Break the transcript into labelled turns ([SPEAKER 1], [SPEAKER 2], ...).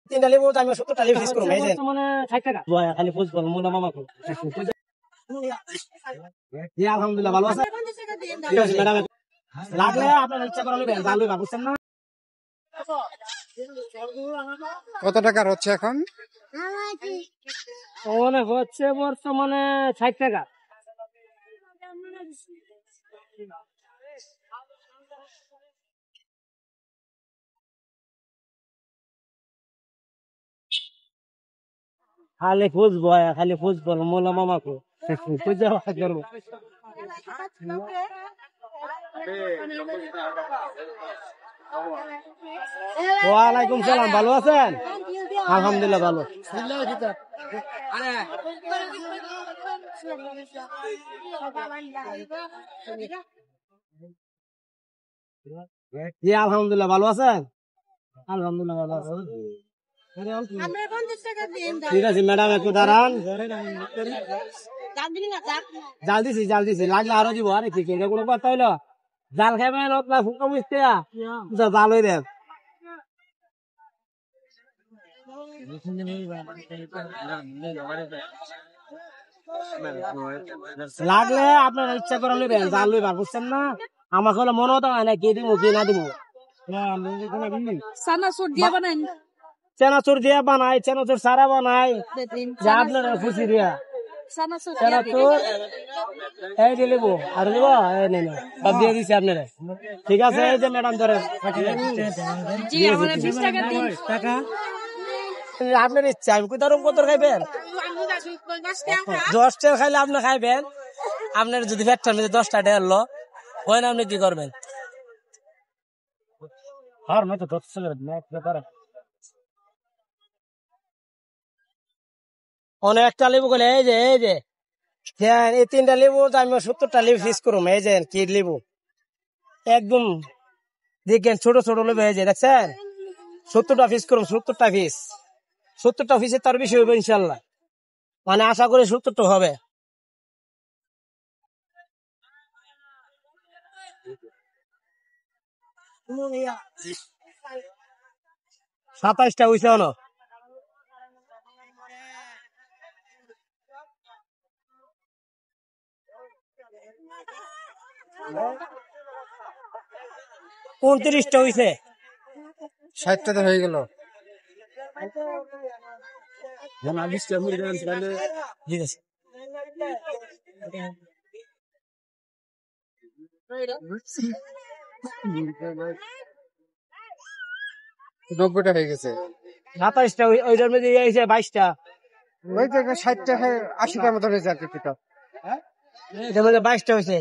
[SPEAKER 1] তিনটা লেবু আমি 70টা লেবু ফিস করব এই যে
[SPEAKER 2] মানে 60 টাকা খালি ফুজ বল মোলা মামা কো
[SPEAKER 1] জি আলহামদুলিল্লাহ ভালো আছেন ঠিক আছে ম্যাডাম লাগলে আপনার ইচ্ছা করে নেবেন জানলে বুঝছেন না
[SPEAKER 3] কত টাকার হচ্ছে এখন?
[SPEAKER 2] মানে হচ্ছে বর্তমানে 60 টাকা খালি ফুজ বয় খালি ফুজ বল মোলা মামা কো পূজা করবো ওয়ালাইকুম সালাম ভালো আছেন আলহামদুলিল্লাহ ভালো জি আলহামদুলিল্লাহ ভালো আছেন আলহামদুলিল্লাহ ভালো আছেন ঠিক আছে ম্যাডাম একটু দাঁড়ান জাল দিছি লাগলে আরো দিব আরে কি কোনো কথা হইলো জাল খাবেন আপনার ফুকা বুঝতে জাল হয়ে দেন লাগলে আপনার ইচ্ছা করে নেবেন জাল লইবার বুঝছেন না আমাকে হলো মনে হতো না কি দিব কি না দিব চেনাচুর দিয়ে বানাই চেনাচুর সারা বানাই যা আপনার খুশি দিয়া চেনাচুর এই দিয়ে নেবো আর দেব এই নেই সব দিয়ে দিচ্ছি আপনারা ঠিক আছে এই যে ম্যাডাম ধরে টাকা আপনার ইচ্ছা আমি কোথাও কত খাইবেন 10 টাকা খাইলে আপনি খাইবেন আপনার যদি ফ্যাক্টর 10টা ঢেললো হয় না আপনি কি করবেন আর নয় তো 10 টাকা অনেকটা লেবু গেলে এই যে এই 3টা লেবু আমি 70টা লেবু ফিস করুম এই যে কি লেবু একদম দেখেন ছোট ছোট লেবু এই যে দেখছেন 70টা ফিস করুম 70টা ফিসে তার বেশি হবে ইনশাল্লাহ মানে আশা করি 70টা হবে সাতাইশটা হইছে না 29টা হইছে
[SPEAKER 3] 60টা হয়ে গেল
[SPEAKER 1] ঠিক আছে
[SPEAKER 3] 90টা হয়ে গেছে
[SPEAKER 1] 27টা ওইটার মধ্যে 22টা
[SPEAKER 3] ওই থেকে 60টা 80টার মতো হয়েছে আর কি পিতা
[SPEAKER 1] এটার মধ্যে 22টা হয়েছে